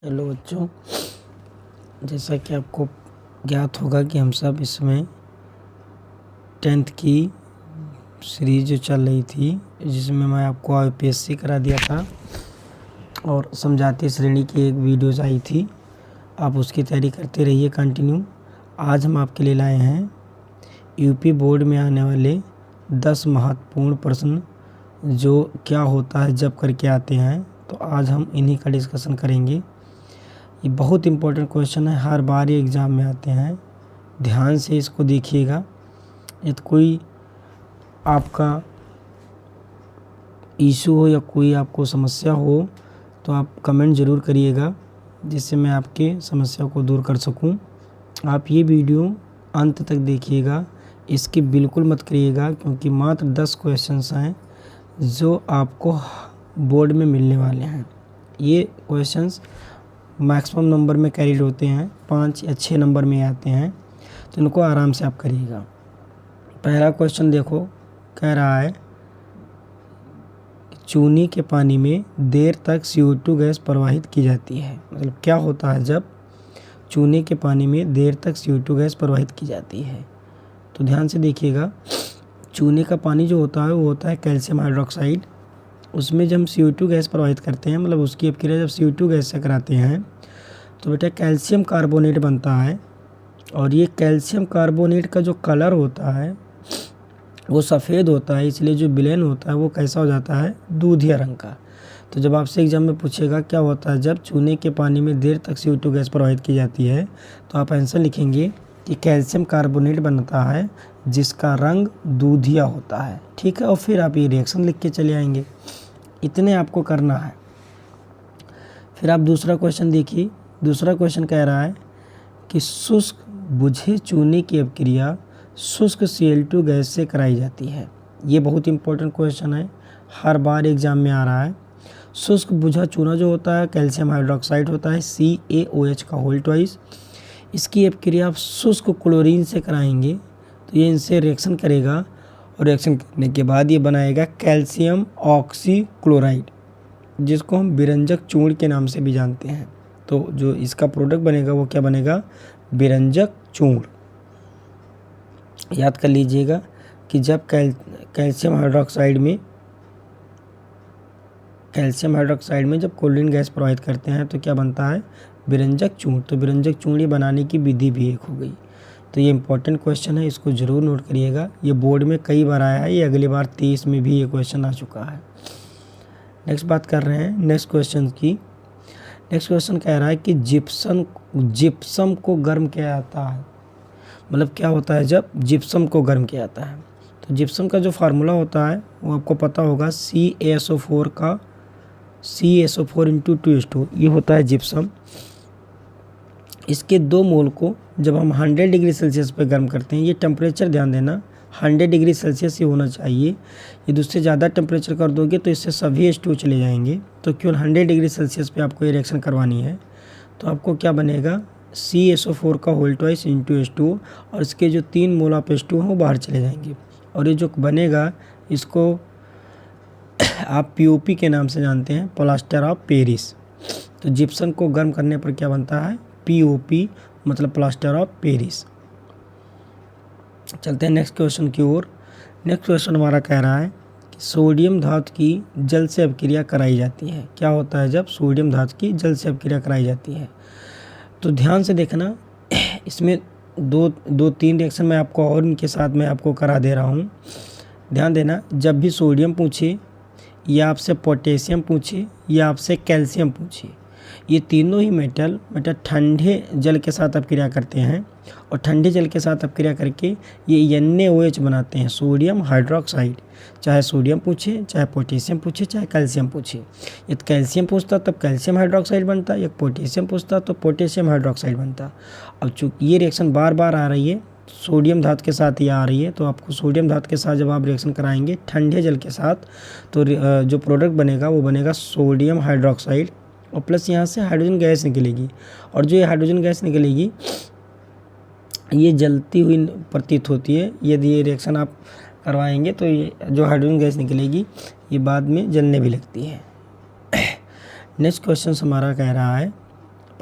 Hello बच्चों, जैसा कि आपको ज्ञात होगा कि हम सब इसमें 10th की सीरीज जो चल रही थी, जिसमें मैं आपको IPSC करा दिया था और समझाती श्रेणी की एक वीडियोज़ आई थी। आप उसकी तैयारी करते रहिए कंटिन्यू। आज हम आपके लिए लाए हैं यूपी बोर्ड में आने वाले 10 महत्वपूर्ण प्रश्न जो क्या होता है जब करके आते हैं। तो आज हम इन्हीं का डिस्कशन करेंगे। ये बहुत इम्पोर्टेंट क्वेश्चन है, हर बार ये एग्ज़ाम में आते हैं। ध्यान से इसको देखिएगा। यदि कोई आपका इशू हो या कोई आपको समस्या हो तो आप कमेंट ज़रूर करिएगा, जिससे मैं आपके समस्या को दूर कर सकूं। आप ये वीडियो अंत तक देखिएगा, इसकी बिल्कुल मत करिएगा, क्योंकि मात्र 10 क्वेश्चंस हैं जो आपको बोर्ड में मिलने वाले हैं। ये क्वेश्चंस मैक्सिमम नंबर में कैरीड होते हैं, 5 या 6 नंबर में आते हैं, तो इनको आराम से आप करिएगा। पहला क्वेश्चन देखो, कह रहा है कि चूनी के पानी में देर तक CO2 गैस प्रवाहित की जाती है। मतलब क्या होता है जब चूने के पानी में देर तक CO2 गैस प्रवाहित की जाती है। तो ध्यान से देखिएगा, चूने का पानी जो होता है वो होता है कैल्शियम हाइड्रोक्साइड। उसमें जब हम CO2 गैस प्रवाहित करते हैं, मतलब उसकी अपक्रिया जब CO2 गैस से कराते हैं तो बेटा कैल्शियम कार्बोनेट बनता है। और ये कैल्शियम कार्बोनेट का जो कलर होता है वो सफ़ेद होता है, इसलिए जो विलेन होता है वो कैसा हो जाता है, दूधिया रंग का। तो जब आपसे एग्जाम में पूछेगा क्या होता है जब चूने के पानी में देर तक CO2 गैस प्रवाहित की जाती है, तो आप आंसर लिखेंगे कि कैल्शियम कार्बोनेट बनता है जिसका रंग दूधिया होता है। ठीक है, और फिर आप ये रिएक्शन लिख के चले आएंगे। इतने आपको करना है। फिर आप दूसरा क्वेश्चन देखिए। दूसरा क्वेश्चन कह रहा है कि शुष्क बुझे चूने की अपक्रिया शुष्क Cl2 गैस से कराई जाती है। ये बहुत इंपॉर्टेंट क्वेश्चन है, हर बार एग्जाम में आ रहा है। शुष्क बुझा चूना जो होता है कैल्शियम हाइड्रोक्साइड होता है, CaOH का होल ट्वाइस। इसकी अपक्रिया आप शुष्क क्लोरीन से कराएंगे तो ये इनसे रिएक्शन करेगा, और रिएक्शन करने के बाद ये बनाएगा कैल्शियम ऑक्सीक्लोराइड, जिसको हम विरंजक चूर्ण के नाम से भी जानते हैं। तो जो इसका प्रोडक्ट बनेगा वो क्या बनेगा, विरंजक चूर्ण। याद कर लीजिएगा कि जब कैल्शियम हाइड्रोक्साइड में जब क्लोरीन गैस प्रवाहित करते हैं तो क्या बनता है, विरंजक चूर्ण। तो विरंजक चूर्ण बनाने की विधि भी एक हो गई। तो ये इंपॉर्टेंट क्वेश्चन है, इसको ज़रूर नोट करिएगा। ये बोर्ड में कई बार आया है, ये अगली बार 23 में भी ये क्वेश्चन आ चुका है। नेक्स्ट बात कर रहे हैं नेक्स्ट क्वेश्चन की। नेक्स्ट क्वेश्चन कह रहा है कि जिप्सम को गर्म किया जाता है। मतलब क्या होता है जब जिप्सम को गर्म किया जाता है। तो जिप्सम का जो फार्मूला होता है वो आपको पता होगा, CaSO4 इंटू 2S2, ये होता है जिप्सम। इसके 2 मोल को जब हम 100 डिग्री सेल्सियस पर गर्म करते हैं, ये टेम्परेचर ध्यान देना 100 डिग्री सेल्सियस ही होना चाहिए। यदि उससे ज़्यादा टेम्परेचर कर दोगे तो इससे सभी H2 चले जाएंगे। तो केवल 100 डिग्री सेल्सियस पे आपको ये रिएक्शन करवानी है। तो आपको क्या बनेगा, CaSO4 का होल ट्वाइस इंटू H2, और इसके जो 3 मोल ऑफ H2 हैं वो बाहर चले जाएंगे। और ये जो बनेगा इसको आप POP के नाम से जानते हैं, प्लास्टर ऑफ पेरिस। तो जिप्सम को गर्म करने पर क्या बनता है, POP, मतलब प्लास्टर ऑफ पेरिस। चलते हैं नेक्स्ट क्वेश्चन की ओर। नेक्स्ट क्वेश्चन हमारा कह रहा है कि सोडियम धातु की जल से अपक्रिया कराई जाती है। क्या होता है जब सोडियम धातु की जल से अपक्रिया कराई जाती है। तो ध्यान से देखना, इसमें दो तीन रिएक्शन मैं आपको और इनके साथ मैं आपको करा दे रहा हूँ। ध्यान देना, जब भी सोडियम पूछे या आपसे पोटेशियम पूछे या आपसे कैल्शियम पूछे, ये तीनों ही मेटल ठंडे जल के साथ अपक्रिया करते हैं, और ठंडे जल के साथ अपक्रिया करके ये NaOH बनाते हैं, सोडियम हाइड्रोक्साइड। चाहे सोडियम पूछे, चाहे पोटेशियम पूछे, चाहे कैल्शियम पूछे। यदि कैल्शियम पूछता तब कैल्शियम हाइड्रोक्साइड बनता, या पोटेशियम पूछता तो पोटेशियम हाइड्रोक्साइड बनता। अब चूँकि ये रिएक्शन बार बार आ रही है, सोडियम धातु के साथ ही आ रही है, तो आपको सोडियम धातु के साथ जब आप रिएक्शन कराएंगे ठंडे जल के साथ, तो जो प्रोडक्ट बनेगा वो बनेगा सोडियम हाइड्रोक्साइड, और प्लस यहाँ से हाइड्रोजन गैस निकलेगी। और जो ये हाइड्रोजन गैस निकलेगी ये जलती हुई प्रतीत होती है। यदि ये रिएक्शन आप करवाएंगे तो ये जो हाइड्रोजन गैस निकलेगी ये बाद में जलने भी लगती है। नेक्स्ट क्वेश्चन हमारा कह रहा है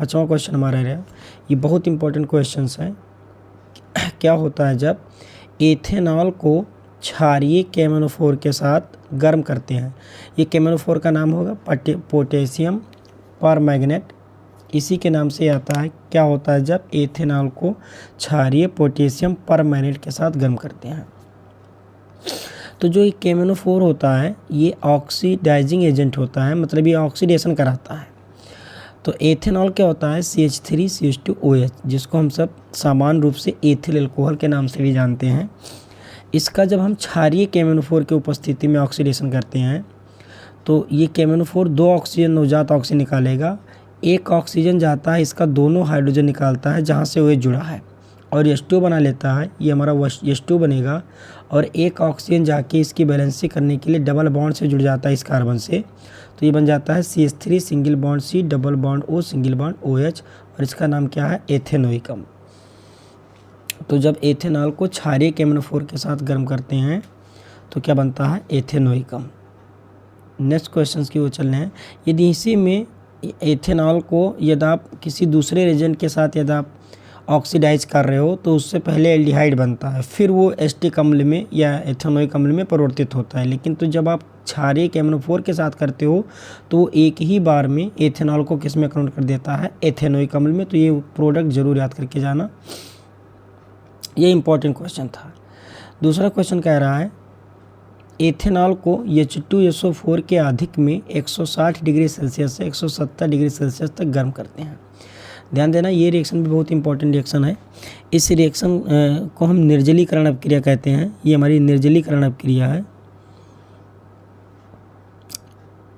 5वां क्वेश्चन हमारा रहा, ये बहुत इंपॉर्टेंट क्वेश्चन है। क्या होता है जब एथेनॉल को क्षारीय केमेनोफोर के साथ गर्म करते हैं? ये केमेनोफोर का नाम होगा पोटेशियम परमैंगनेट, इसी के नाम से आता है। क्या होता है जब एथेनॉल को क्षारीय पोटेशियम परमैंगनेट के साथ गर्म करते हैं? तो जो ये केमेनोफोर होता है ये ऑक्सीडाइजिंग एजेंट होता है, मतलब ये ऑक्सीडेशन कराता है। तो एथेनॉल क्या होता है? CH3CH2OH, जिसको हम सब सामान्य रूप से एथिल अल्कोहल के नाम से भी जानते हैं। इसका जब हम क्षारीय केमेनोफोर की उपस्थिति में ऑक्सीडेशन करते हैं तो ये केमेनोफोर 2 ऑक्सीजन नवजात ऑक्सीजन निकालेगा। एक ऑक्सीजन जाता है, इसका दोनों हाइड्रोजन निकालता है जहाँ से OH जुड़ा है और H2 बना लेता है, ये हमारा H2 बनेगा। और एक ऑक्सीजन जाके इसकी बैलेंसिंग करने के लिए डबल बॉन्ड से जुड़ जाता है इस कार्बन से, तो ये बन जाता है CH3 single bond C double bond O single bond OH, और इसका नाम क्या है? एथेनोइकम। तो जब एथेनॉल को क्षारीय केमेनोफोर के साथ गर्म करते हैं तो क्या बनता है? एथेनोइकम। नेक्स्ट क्वेश्चन की ओर चल रहे हैं। यदि इसी में एथेनॉल को यदि आप किसी दूसरे रिएजेंट के साथ यदि आप ऑक्सीडाइज कर रहे हो तो उससे पहले एल्डिहाइड बनता है, फिर वो एस्टिक अम्ल में या एथेनोइक अम्ल में परिवर्तित होता है। लेकिन तो जब आप क्षारीय केमेनोफोर के साथ करते हो तो वो एक ही बार में एथेनॉल को किस में कन्वर्ट कर देता है? एथेनोइक अम्ल में। तो ये प्रोडक्ट जरूर याद करके जाना, ये इंपॉर्टेंट क्वेश्चन था। दूसरा क्वेश्चन कह रहा है एथेनॉल को H2SO4 के अधिक में 160 डिग्री सेल्सियस से 170 डिग्री सेल्सियस तक गर्म करते हैं। ध्यान देना, ये रिएक्शन भी बहुत इंपॉर्टेंट रिएक्शन है। इस रिएक्शन को हम निर्जलीकरण अपक्रिया कहते हैं। ये हमारी निर्जलीकरण अपक्रिया है।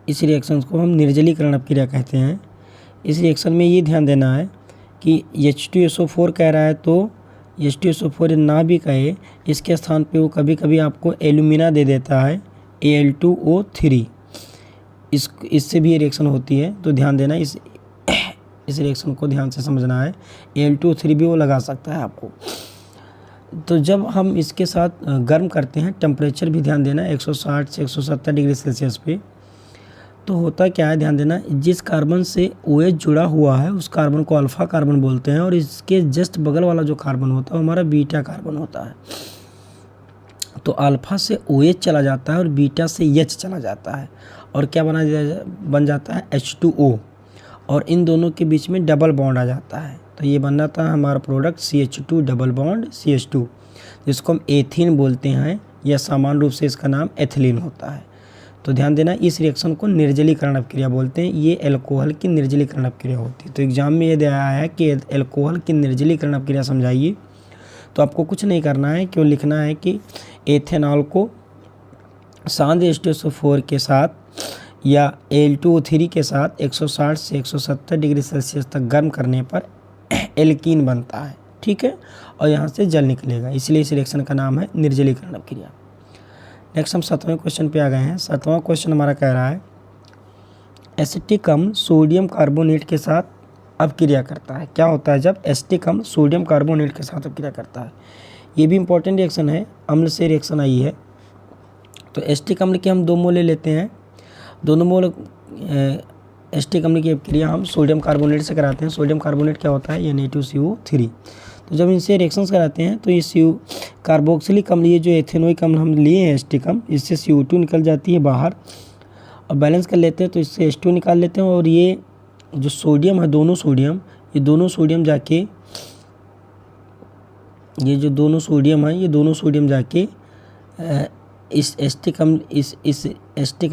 इस रिएक्शन को हम निर्जलीकरण अपक्रिया कहते हैं। इस रिएक्शन में ये ध्यान देना है कि H2SO4 कह रहा है तो H2SO4 ना भी कहे, इसके स्थान पे वो कभी कभी आपको एल्यूमिना दे देता है Al2O3, इससे भी ये रिएक्शन होती है। तो ध्यान देना, इस रिएक्शन को ध्यान से समझना है। Al2O3 भी वो लगा सकता है आपको। तो जब हम इसके साथ गर्म करते हैं, टेम्परेचर भी ध्यान देना 160 से 170 डिग्री सेल्सियस पे, तो होता क्या है? ध्यान देना, जिस कार्बन से OH जुड़ा हुआ है उस कार्बन को अल्फा कार्बन बोलते हैं, और इसके जस्ट बगल वाला जो कार्बन होता है हमारा बीटा कार्बन होता है। तो अल्फा से OH चला जाता है और बीटा से H चला जाता है, और क्या बन जाता है? H2O, और इन दोनों के बीच में डबल बॉन्ड आ जाता है। तो ये बन जाता है हमारा product CH2 double bond CH2, जिसको हम एथीन बोलते हैं, या सामान्य रूप से इसका नाम एथिलीन होता है। तो ध्यान देना, इस रिएक्शन को निर्जलीकरण अपक्रिया बोलते हैं। ये एल्कोहल की निर्जलीकरण अपक्रिया होती है। तो एग्जाम में यदि आया है कि एल्कोहल की निर्जलीकरण अपक्रिया समझाइए, तो आपको कुछ नहीं करना है, क्यों लिखना है कि एथेनॉल को सांद्र H2SO4 के साथ या Al2O3 के साथ 160 से 170 डिग्री सेल्सियस तक गर्म करने पर एल्कीन बनता है, ठीक है, और यहाँ से जल निकलेगा, इसलिए इस रिएक्शन का नाम है निर्जलीकरण अपक्रिया। नेक्स्ट हम 7वें क्वेश्चन पे आ गए हैं। 7वां क्वेश्चन हमारा कह रहा है एसिटिक अम्ल सोडियम कार्बोनेट के साथ अपक्रिया करता है। क्या होता है जब एसिटिक अम्ल सोडियम कार्बोनेट के साथ अपक्रिया करता है? ये भी इंपॉर्टेंट रिएक्शन है, अम्ल से रिएक्शन आई है। तो एसिटिक अम्ल के हम 2 मोल ले लेते हैं। दोनों मोल एसिटिक अम्ल की अपक्रिया हम सोडियम कार्बोनेट से कराते हैं। सोडियम कार्बोनेट क्या होता है? Na2CO3। तो जब इनसे रिएक्शंस कराते हैं तो ये कार्बोक्सिलिक अम्ल, ये जो एथेनोइक अम्ल हम लिए हैं एसिटिक अम्ल, इससे CO2 निकल जाती है बाहर, और बैलेंस कर लेते हैं तो इससे H2 निकाल लेते हैं। और ये जो सोडियम है, दोनों सोडियम जाके, ये जो दोनों सोडियम है, ये दोनों सोडियम जाके इस एसिटिक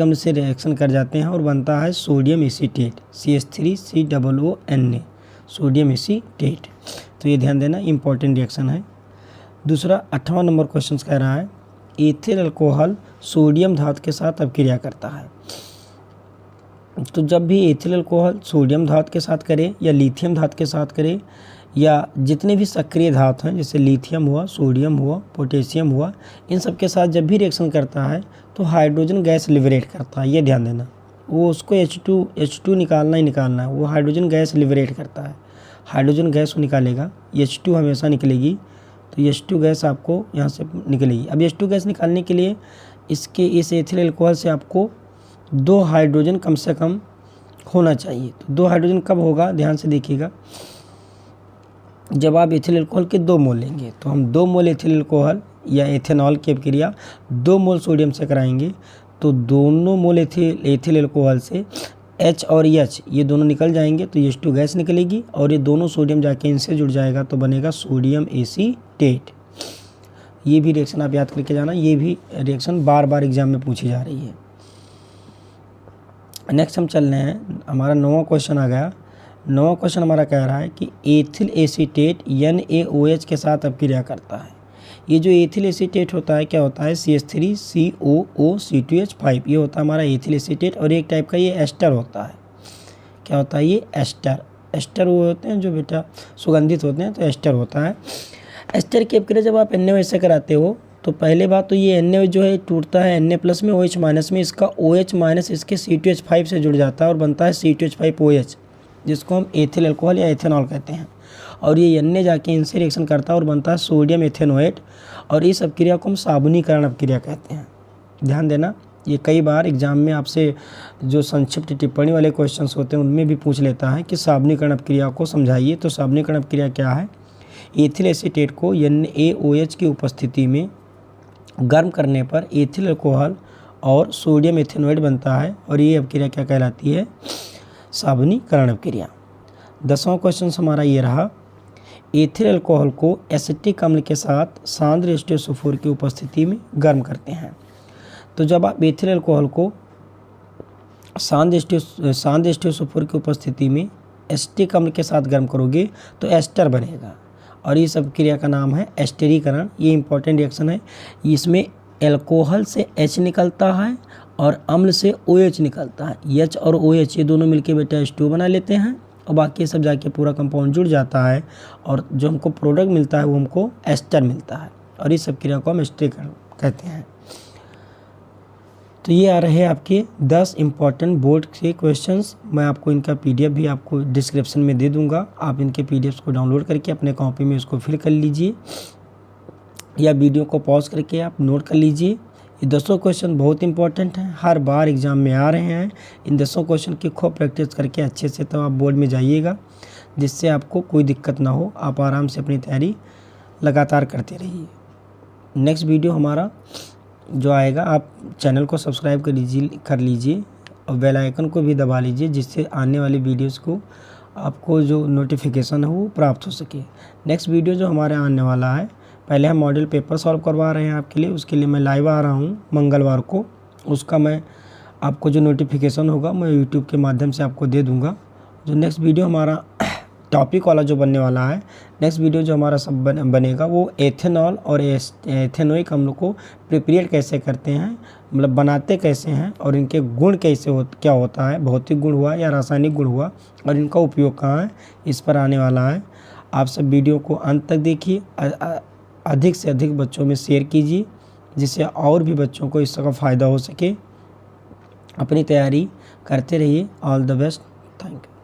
अम्ल से रिएक्शन कर जाते हैं और बनता है sodium acetate CH3COONA, sodium acetate. तो ये ध्यान देना, इंपॉर्टेंट रिएक्शन है। दूसरा 8वां नंबर क्वेश्चन कह रहा है एथिल अल्कोहल सोडियम धातु के साथ अपक्रिया करता है। तो जब भी एथिल अल्कोहल सोडियम धातु के साथ करे या लिथियम धातु के साथ करे, या जितने भी सक्रिय धातु हैं जैसे लिथियम हुआ, सोडियम हुआ, पोटेशियम हुआ, इन सब के साथ जब भी रिएक्शन करता है तो हाइड्रोजन गैस लिबरेट करता है। ये ध्यान देना, वो उसको H2 निकालना ही निकालना है, वो हाइड्रोजन गैस लिबरेट करता है। हाइड्रोजन गैस वो निकालेगा, H2 हमेशा निकलेगी, तो H2 गैस आपको यहाँ से निकलेगी। अब H2 गैस निकालने के लिए इस एथिल अल्कोहल से आपको 2 हाइड्रोजन कम से कम होना चाहिए। तो 2 हाइड्रोजन कब होगा, ध्यान से देखिएगा, जब आप एथिल अल्कोहल के 2 मोल लेंगे। तो हम 2 मोल एथिल अल्कोहल या एथेनॉल की अभिक्रिया 2 मोल सोडियम से कराएंगे, तो दोनों मोल एथिल अल्कोहल से H और H ये दोनों निकल जाएंगे, तो H2 गैस निकलेगी और ये दोनों सोडियम जाके इनसे जुड़ जाएगा, तो बनेगा सोडियम एसीटेट। ये भी रिएक्शन आप याद करके जाना, ये भी रिएक्शन बार बार एग्जाम में पूछी जा रही है। नेक्स्ट हम चल रहे हैं, हमारा 9वां क्वेश्चन आ गया। 9वां क्वेश्चन हमारा कह रहा है कि एथिल एसीटेट NaOH के साथ अभिक्रिया करता है। ये जो एथिल एसीटेट होता है क्या होता है, CH3COO2H5 ये होता है हमारा एथिल एसीटेट, और एक टाइप का ये एस्टर होता है। क्या होता है ये एस्टर, एस्टर वो होते हैं जो बेटा सुगंधित होते हैं, तो एस्टर होता है। एस्टर की अभिक्रिया जब आप NaOH से कराते हो तो पहले बात तो ये NaOH जो है टूटता है Na प्लस में, OH माइनस में, इसका OH माइनस इसके C2H5 से जुड़ जाता है और बनता है C2H5OH, जिसको हम एथिल अल्कोहल या एथेनॉल कहते हैं। और ये Na जाके इनसे रिएक्शन करता है और बनता है सोडियम एथेनोएट, और इस अभिक्रिया को हम साबुनीकरण अभिक्रिया कहते हैं। ध्यान देना, ये कई बार एग्जाम में आपसे जो संक्षिप्त टिप्पणी वाले क्वेश्चंस होते हैं उनमें भी पूछ लेता है कि साबुनीकरण अभिक्रिया को समझाइए। तो साबुनीकरण अभिक्रिया क्या है, एथिल एसीटेट को NaOH की उपस्थिति में गर्म करने पर एथिल अल्कोहल और सोडियम एथेनोएट बनता है, और ये अभिक्रिया क्या कहलाती है, साबुनीकरण अभिक्रिया। 10वां क्वेश्चन हमारा ये रहा, एथिल अल्कोहल को एसिटिक अम्ल के साथ सांद्र H2SO4 की उपस्थिति में गर्म करते हैं। तो जब आप एथिल अल्कोहल को सांद्र H2SO4 की उपस्थिति में एसिटिक अम्ल के साथ गर्म करोगे तो एस्टर बनेगा, और इस अभिक्रिया का नाम है एस्टरीकरण। ये इंपॉर्टेंट रिएक्शन है। इसमें अल्कोहल से H निकलता है और अम्ल से OH निकलता है। H और OH ये दोनों मिलके बेटा H2 बना लेते हैं, और बाकी सब जाके पूरा कंपाउंड जुड़ जाता है, और जो हमको प्रोडक्ट मिलता है वो हमको एस्टर मिलता है, और इस अभिक्रिया को हम एस्टरीकरण कहते हैं। तो ये आ रहे हैं आपके 10 इम्पॉर्टेंट बोर्ड के क्वेश्चंस। मैं आपको इनका PDF भी आपको डिस्क्रिप्शन में दे दूंगा, आप इनके PDFs को डाउनलोड करके अपने कॉपी में इसको फिल कर लीजिए, या वीडियो को पॉज करके आप नोट कर लीजिए। ये 10 क्वेश्चन बहुत इंपॉर्टेंट हैं, हर बार एग्जाम में आ रहे हैं। इन 10 क्वेश्चन की खूब प्रैक्टिस करके अच्छे से तब आप बोर्ड में जाइएगा, जिससे आपको कोई दिक्कत ना हो, आप आराम से अपनी तैयारी लगातार करते रहिए। नेक्स्ट वीडियो हमारा जो आएगा, आप चैनल को सब्सक्राइब कर लीजिए और बेल आइकन को भी दबा लीजिए, जिससे आने वाली वीडियोस को आपको जो नोटिफिकेशन है वो प्राप्त हो सके। नेक्स्ट वीडियो जो हमारे आने वाला है, पहले हम मॉडल पेपर सॉल्व करवा रहे हैं आपके लिए, उसके लिए मैं लाइव आ रहा हूँ मंगलवार को। उसका मैं आपको जो नोटिफिकेशन होगा मैं यूट्यूब के माध्यम से आपको दे दूँगा। जो नेक्स्ट वीडियो हमारा टॉपिक वाला जो बनने वाला है, नेक्स्ट वीडियो जो हमारा सब बनेगा वो एथेनॉल और एथेनोइक अम्ल को प्रिपेयर कैसे करते हैं, मतलब बनाते कैसे हैं, और इनके गुण कैसे क्या होता है, भौतिक गुण हुआ या रासायनिक गुण हुआ, और इनका उपयोग कहाँ है, इस पर आने वाला है। आप सब वीडियो को अंत तक देखिए, अधिक से अधिक बच्चों में शेयर कीजिए, जिससे और भी बच्चों को इसका फ़ायदा हो सके। अपनी तैयारी करते रहिए। All the best, thank you.